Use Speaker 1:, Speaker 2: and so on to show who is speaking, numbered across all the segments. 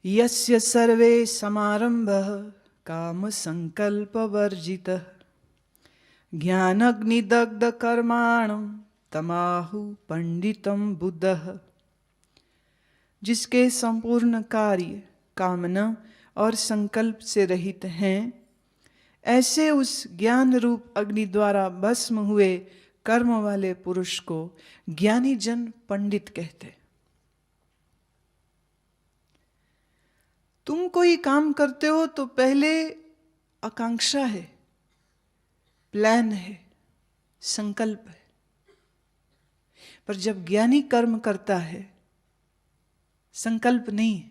Speaker 1: यस्य सर्वे समारंभः काम संकल्प वर्जितः ज्ञानग्निदग्ध कर्माणं तमाहु पंडितम बुद्धः। जिसके संपूर्ण कार्य कामना और संकल्प से रहित हैं, ऐसे उस ज्ञान रूप अग्नि द्वारा भस्म हुए कर्म वाले पुरुष को ज्ञानी जन पंडित कहते। तुम कोई काम करते हो तो पहले आकांक्षा है, प्लान है, संकल्प है, पर जब ज्ञानी कर्म करता है संकल्प नहीं है,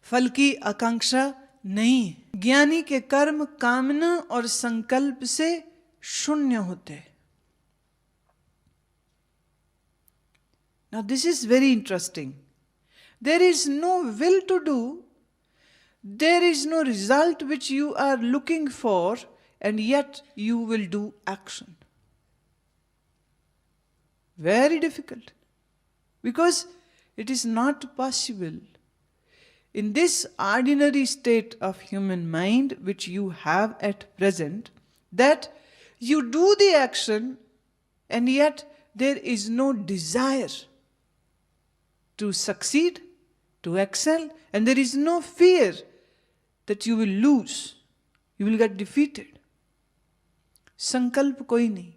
Speaker 1: फल की आकांक्षा नहीं है। ज्ञानी के कर्म कामना और संकल्प से शून्य होते हैं। Now this is very interesting. There is no will to do, there is no result which you are looking for, and yet you will do action. Very difficult, because it is not possible in this ordinary state of human mind which you have at present, that you do the action and yet there is no desire to succeed, to excel, and there is no fear that you will lose, you will get defeated. संकल्प कोई नहीं,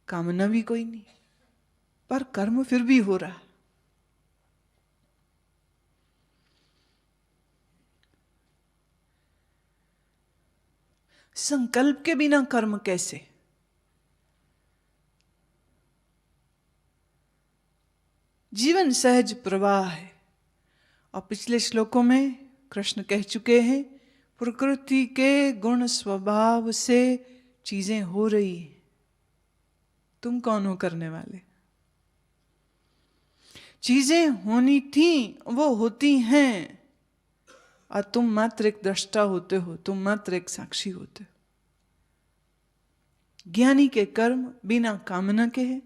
Speaker 1: कामना भी कोई नहीं, पर कर्म फिर भी हो रहा। संकल्प के बिना कर्म कैसे? जीवन सहज प्रवाह है, और पिछले श्लोकों में कृष्ण कह चुके हैं, प्रकृति के गुण स्वभाव से चीजें हो रही हैं, तुम कौन हो करने वाले? चीजें होनी थी, वो होती हैं, और तुम मात्र एक दृष्टा होते हो, तुम मात्र एक साक्षी होते हो। ज्ञानी के कर्म बिना कामना के हैं,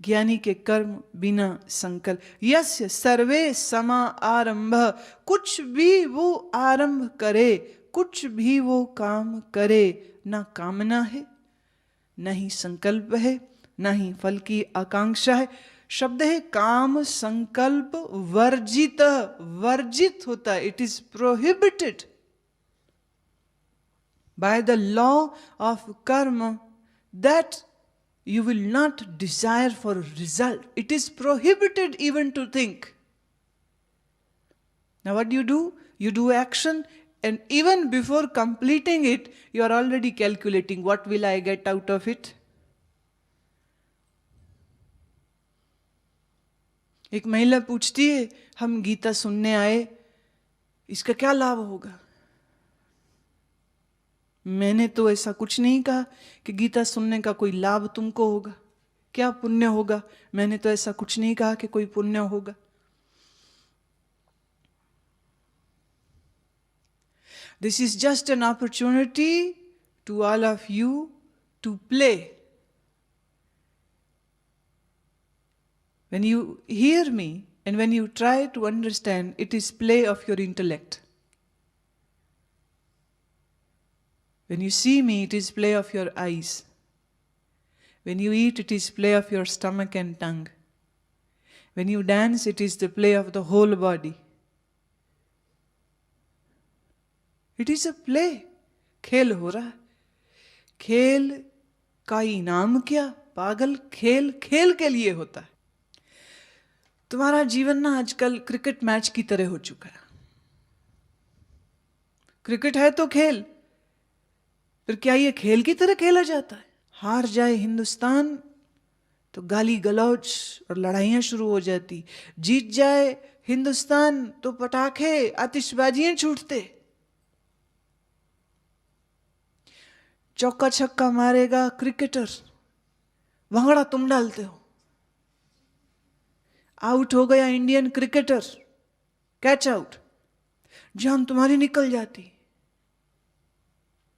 Speaker 1: ज्ञानी के कर्म बिना संकल्प। यस्य सर्वे समा आरंभ, कुछ भी वो आरंभ करे, कुछ भी वो काम करे, ना कामना है, ना ही संकल्प है, ना ही फल की आकांक्षा है। शब्द है काम संकल्प वर्जित, वर्जित होता है, it is prohibited by the law of कर्म, that you will not desire for a result. It is prohibited even to think. Now what do? You do action, and even before completing it, you are already calculating, what will I get out of it? एक महिला पूछती है, हम गीता सुनने आए, इसका क्या लाभ होगा? मैंने तो ऐसा कुछ नहीं कहा कि गीता सुनने का कोई लाभ तुमको होगा, क्या पुण्य होगा? मैंने तो ऐसा कुछ नहीं कहा कि कोई पुण्य होगा। This is just an opportunity to all of you to play. When you hear me and when you try to understand, it is play of your intellect. When you see me, it is play of your eyes. When you eat, it is play of your stomach and tongue. When you dance, it is the play of the whole body. It is a play. खेल हो रहा है। खेल का इनाम क्या? पागल, खेल खेल के लिए होता है। तुम्हारा जीवन ना आजकल क्रिकेट मैच की तरह हो चुका है। क्रिकेट है तो खेल, फिर क्या ये खेल की तरह खेला जाता है? हार जाए हिंदुस्तान तो गाली गलौज और लड़ाइयां शुरू हो जाती, जीत जाए हिंदुस्तान तो पटाखे आतिशबाजियां छूटते। चौका छक्का मारेगा क्रिकेटर, भंगड़ा तुम डालते हो। आउट हो गया इंडियन क्रिकेटर, कैच आउट, जान तुम्हारी निकल जाती।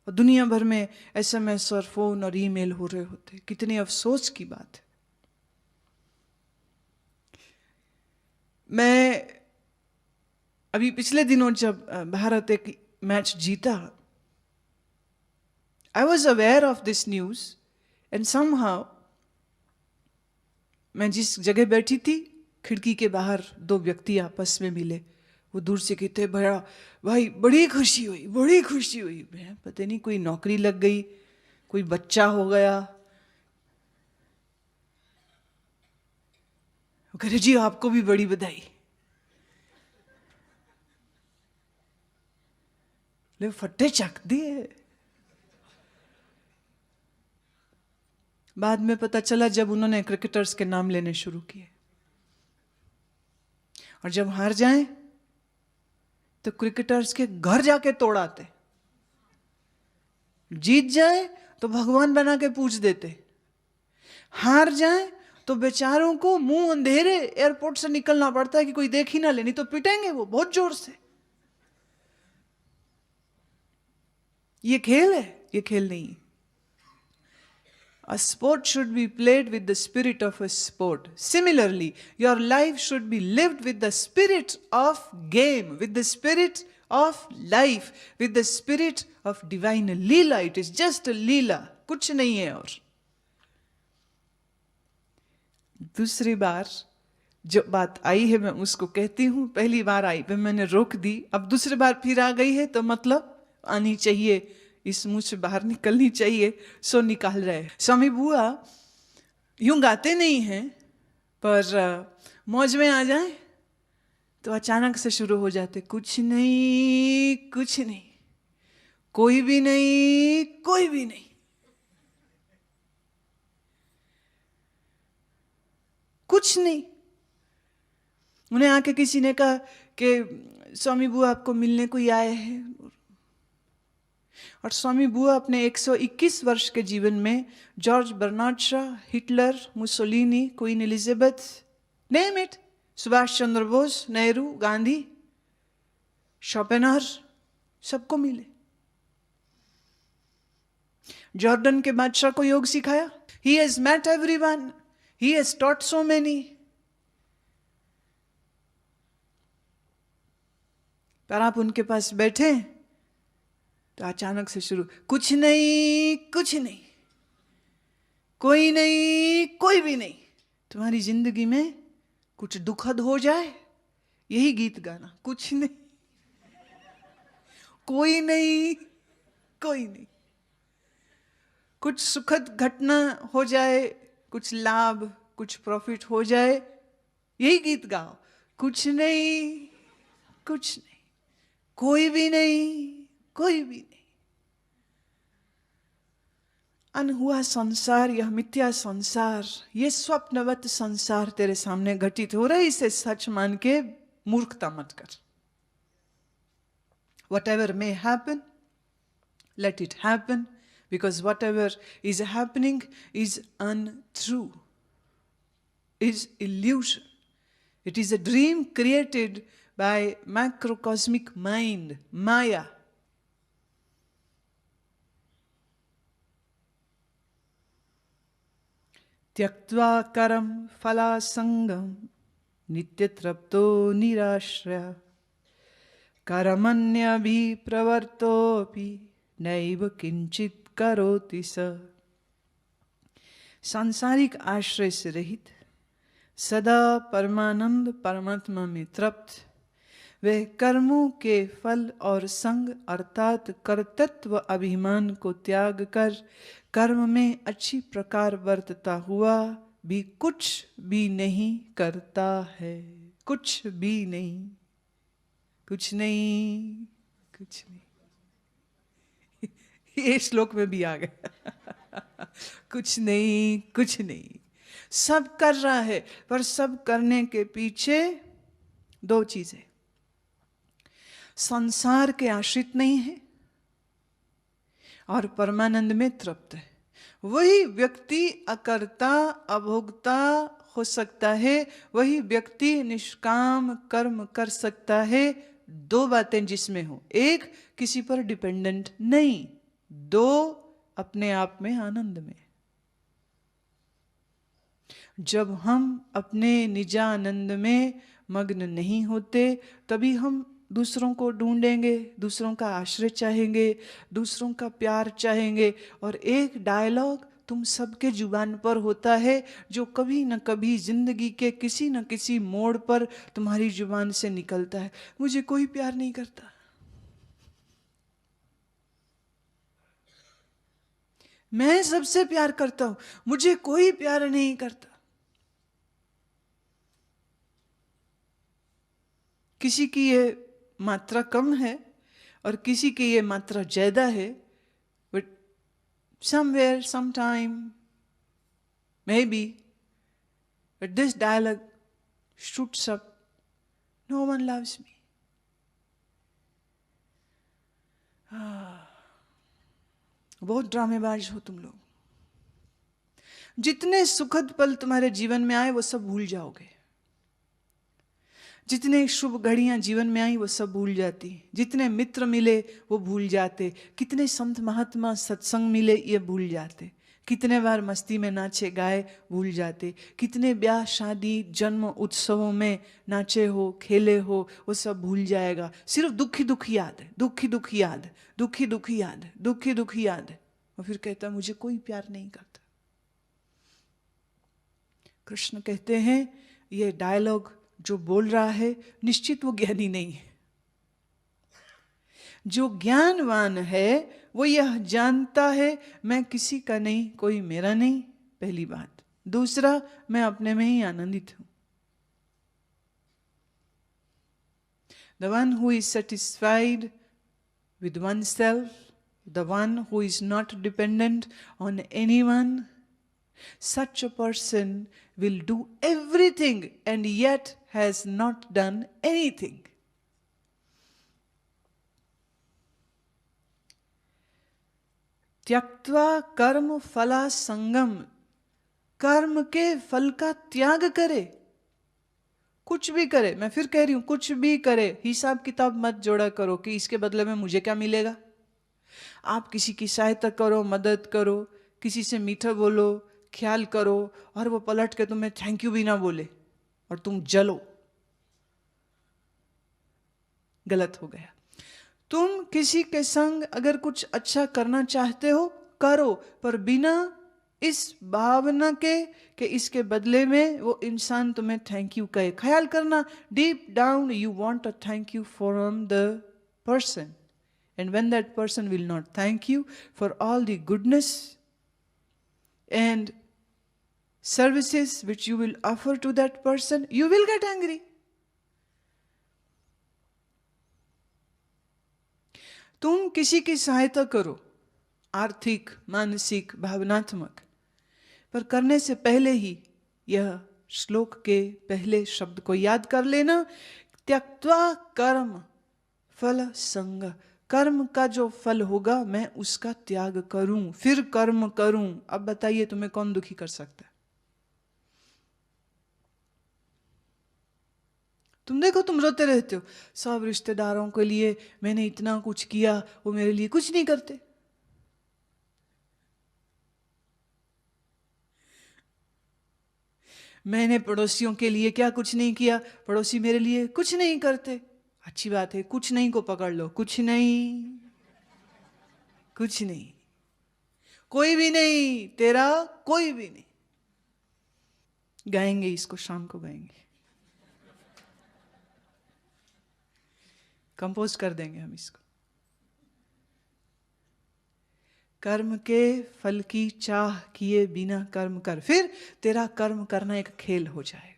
Speaker 1: और दुनिया भर में SMS और फोन और ईमेल हो रहे होते। कितनी अफसोस की बात है। मैं अभी पिछले दिनों जब भारत एक मैच जीता, I was aware of this news and somehow मैं जिस जगह बैठी थी, खिड़की के बाहर दो व्यक्ति आपस में मिले। वो दूर से कहते, बड़ा भाई बड़ी खुशी हुई, बड़ी खुशी हुई। मैं पता नहीं कोई नौकरी लग गई, कोई बच्चा हो गया। वो कह रहे, जी आपको भी बड़ी बधाई। ले फट्टे चक दिए। बाद में पता चला जब उन्होंने क्रिकेटर्स के नाम लेने शुरू किए, और जब हार जाएं तो क्रिकेटर्स के घर जाके तोड़ाते, जीत जाए तो भगवान बना के पूज देते, हार जाए तो बेचारों को मुंह अंधेरे एयरपोर्ट से निकलना पड़ता है कि कोई देख ही ना ले, नहीं तो पिटेंगे वो बहुत जोर से। ये खेल है, ये खेल नहीं। A sport should be played with the spirit of a sport. Similarly, your life should be lived with the spirit of game, with the spirit of life, with the spirit of divine leela. It is just a leela, कुछ नहीं है। और दूसरी बार जो बात आई है मैं उसको कहती हूँ। पहली बार आई फिर मैंने रोक दी, अब दूसरी बार फिर आ गई है तो मतलब आनी चाहिए, इस मुंह से बाहर निकलनी चाहिए, सो निकाल रहे। स्वामी बुआ यूं गाते नहीं हैं, पर मौज में आ जाए तो अचानक से शुरू हो जाते, कुछ नहीं, कुछ नहीं, कोई भी नहीं, कोई भी नहीं, कुछ नहीं। उन्हें आके किसी ने कहा कि स्वामी बुआ आपको मिलने को ही आए हैं, और स्वामी बुआ अपने 121 वर्ष के जीवन में George Bernard Shaw, Hitler, Mussolini, Queen Elizabeth, name it, Subhash Chandra Bose, Nehru, Gandhi, Schopenhauer, सबको मिले। जॉर्डन के बादशाह को योग सिखाया। He has met everyone, he has taught so many. पर आप उनके पास बैठे तो अचानक से शुरू, कुछ नहीं, कुछ नहीं, कोई नहीं, कोई भी नहीं। तुम्हारी जिंदगी में कुछ दुखद हो जाए, यही गीत गाना, कुछ नहीं, कोई नहीं, कोई नहीं। कुछ सुखद घटना हो जाए, कुछ लाभ, कुछ प्रॉफिट हो जाए, यही गीत गाओ, कुछ नहीं, कुछ नहीं, कोई भी नहीं, कोई भी नहीं। अनहुआ संसार, यह मिथ्या संसार, ये स्वप्नवत संसार तेरे सामने घटित हो रहा है, इसे सच मान के मूर्खता मत कर। Whatever may happen, let it happen, because whatever is happening is untrue, is illusion. It is a dream created by macrocosmic mind, Maya. त्यक्त्वा करम फलासंगम नित्यतृप्तो निराश्रय कर्मण्यभिप्रवर्तोऽपि नैव किंचित करोति स। सांसारिक आश्रय से रहित, सदा परमानंद परमात्मा में तृप्त, वे कर्मों के फल और संग अर्थात कर्तृत्व अभिमान को त्याग कर कर्म में अच्छी प्रकार वर्तता हुआ भी कुछ भी नहीं करता है। कुछ भी नहीं, कुछ नहीं, कुछ नहीं। ये श्लोक में भी आ गया। कुछ नहीं, कुछ नहीं, सब कर रहा है, पर सब करने के पीछे दो चीजें, संसार के आश्रित नहीं है और परमानंद में तृप्त है। वही व्यक्ति अकर्ता अभोक्ता हो सकता है, वही व्यक्ति निष्काम कर्म कर सकता है। दो बातें जिसमें हो, एक किसी पर डिपेंडेंट नहीं, दो अपने आप में आनंद में। जब हम अपने निजानंद में मग्न नहीं होते, तभी हम दूसरों को ढूंढेंगे, दूसरों का आश्रय चाहेंगे, दूसरों का प्यार चाहेंगे, और एक डायलॉग तुम सबके जुबान पर होता है जो कभी न कभी जिंदगी के किसी न किसी मोड़ पर तुम्हारी जुबान से निकलता है, मुझे कोई प्यार नहीं करता, मैं सबसे प्यार करता हूं, मुझे कोई प्यार नहीं करता। किसी की ये मात्रा कम है और किसी की ये मात्रा ज्यादा है, but somewhere sometime may be but this dialogue shoots up, no one loves me. बहुत ड्रामेबाज हो तुम लोग। जितने सुखद पल तुम्हारे जीवन में आए वो सब भूल जाओगे, जितने शुभ घड़ियां जीवन में आई वो सब भूल जाती, जितने मित्र मिले वो भूल जाते, कितने संत महात्मा सत्संग मिले ये भूल जाते, कितने बार मस्ती में नाचे गाए भूल जाते, कितने ब्याह शादी जन्म उत्सवों में नाचे हो खेले हो वो सब भूल जाएगा। सिर्फ दुखी दुखी याद है, दुखी दुखी याद, दुखी दुखी याद, दुखी दुखी याद। और फिर कहता मुझे कोई प्यार नहीं करता। कृष्ण कहते हैं ये डायलॉग जो बोल रहा है निश्चित वो ज्ञानी नहीं है। जो ज्ञानवान है वो यह जानता है मैं किसी का नहीं, कोई मेरा नहीं, पहली बात। दूसरा, मैं अपने में ही आनंदित हूं। The one who is satisfied with oneself, the one who is not dependent on anyone, such a person will do everything and yet has not done anything. त्यक्त्वा कर्म फला संगम, कर्म के फल का त्याग करे, कुछ भी करे, मैं फिर कह रही हूं कुछ भी करे, हिसाब किताब मत जोड़ा करो कि इसके बदले में मुझे क्या मिलेगा। आप किसी की सहायता करो, मदद करो, किसी से मीठा बोलो, ख्याल करो, और वो पलट के तुम्हें थैंक यू भी ना बोले और तुम जलो, गलत हो गया। तुम किसी के संग अगर कुछ अच्छा करना चाहते हो करो, पर बिना इस भावना के कि इसके बदले में वो इंसान तुम्हें थैंक यू कहे। ख्याल करना, deep down you want a thank you from the person, and when that person will not thank you for all the goodness and services which you will offer to that person, you will get angry. तुम किसी की सहायता करो, आर्थिक, मानसिक, भावनात्मक, पर करने से पहले ही यह श्लोक के पहले शब्द को याद कर लेना, त्यक्त्वा कर्म फल संग, कर्म का जो फल होगा मैं उसका त्याग करूं, फिर कर्म करूं। अब बताइए तुम्हें कौन दुखी कर सकता है? तुम देखो, तुम रोते रहते हो, सब रिश्तेदारों के लिए मैंने इतना कुछ किया, वो मेरे लिए कुछ नहीं करते। मैंने पड़ोसियों के लिए क्या कुछ नहीं किया, पड़ोसी मेरे लिए कुछ नहीं करते। अच्छी बात है, कुछ नहीं को पकड़ लो, कुछ नहीं, कुछ नहीं, कोई भी नहीं, तेरा कोई भी नहीं। गाएंगे इसको, शाम को गाएंगे, कंपोज कर देंगे हम इसको। कर्म के फल की चाह किए बिना कर्म कर, फिर तेरा कर्म करना एक खेल हो जाएगा।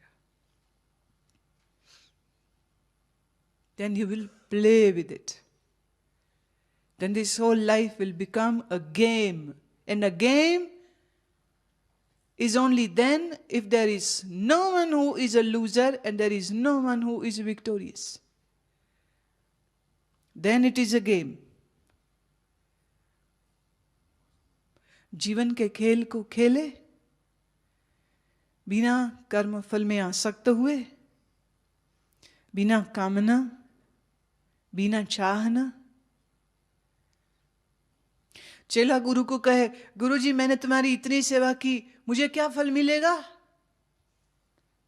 Speaker 1: Then you will play with it. Then this whole life will become a game. And a game is only then if there is no one who is a loser and there is no one who is victorious. Then it is a game. जीवन के खेल को खेले बिना कर्म फल में आसक्त हुए, बिना कामना, बिना चाहना। चेला गुरु को कहे, गुरुजी मैंने तुम्हारी इतनी सेवा की, मुझे क्या फल मिलेगा?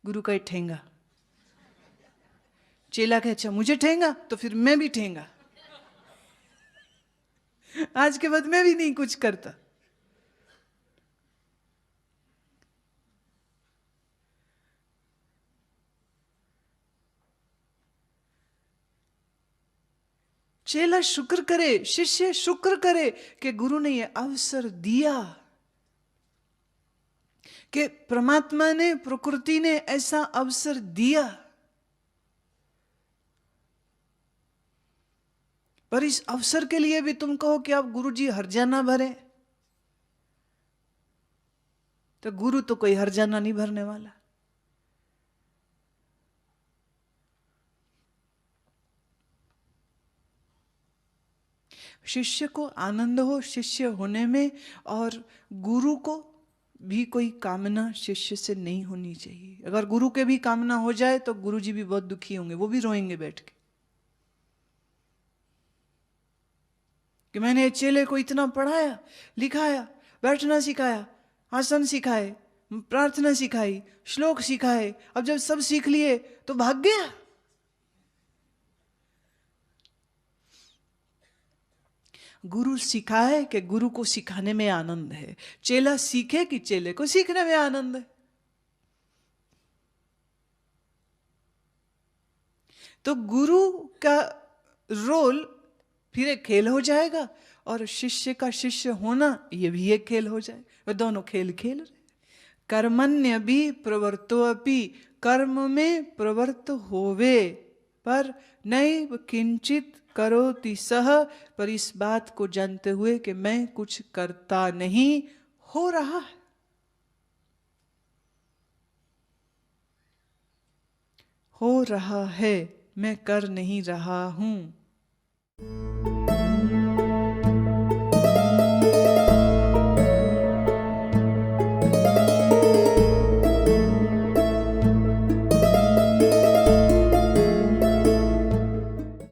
Speaker 1: गुरु कहे ठेंगा। चेला कहे अच्छा मुझे ठेंगा तो फिर मैं भी ठेंगा, आज के बाद मैं भी नहीं कुछ करता। चेला शुक्र करे, शिष्य शुक्र करे कि गुरु ने यह अवसर दिया, कि परमात्मा ने, प्रकृति ने ऐसा अवसर दिया। पर इस अवसर के लिए भी तुम कहो कि आप गुरुजी हर्जाना भरे, तो गुरु तो कोई हर्जाना नहीं भरने वाला। शिष्य को आनंद हो शिष्य होने में, और गुरु को भी कोई कामना शिष्य से नहीं होनी चाहिए। अगर गुरु के भी कामना हो जाए तो गुरु जी भी बहुत दुखी होंगे, वो भी रोएंगे बैठ के कि मैंने चेले को इतना पढ़ाया लिखाया, बैठना सिखाया, आसन सिखाए, प्रार्थना सिखाई, श्लोक सिखाए, अब जब सब सीख लिए तो भाग गया। गुरु सिखाए कि गुरु को सिखाने में आनंद है, चेला सीखे कि चेले को सीखने में आनंद है। तो गुरु का रोल फिर एक खेल हो जाएगा, और शिष्य का शिष्य होना ये भी एक खेल हो जाए। वे दोनों खेल खेल रहे। कर्मण्य भी प्रवर्तो अपि, कर्म में प्रवृत्त होवे, पर नैव किंचित करोति सह, पर इस बात को जानते हुए कि मैं कुछ करता नहीं, हो रहा है। हो रहा है, मैं कर नहीं रहा हूं।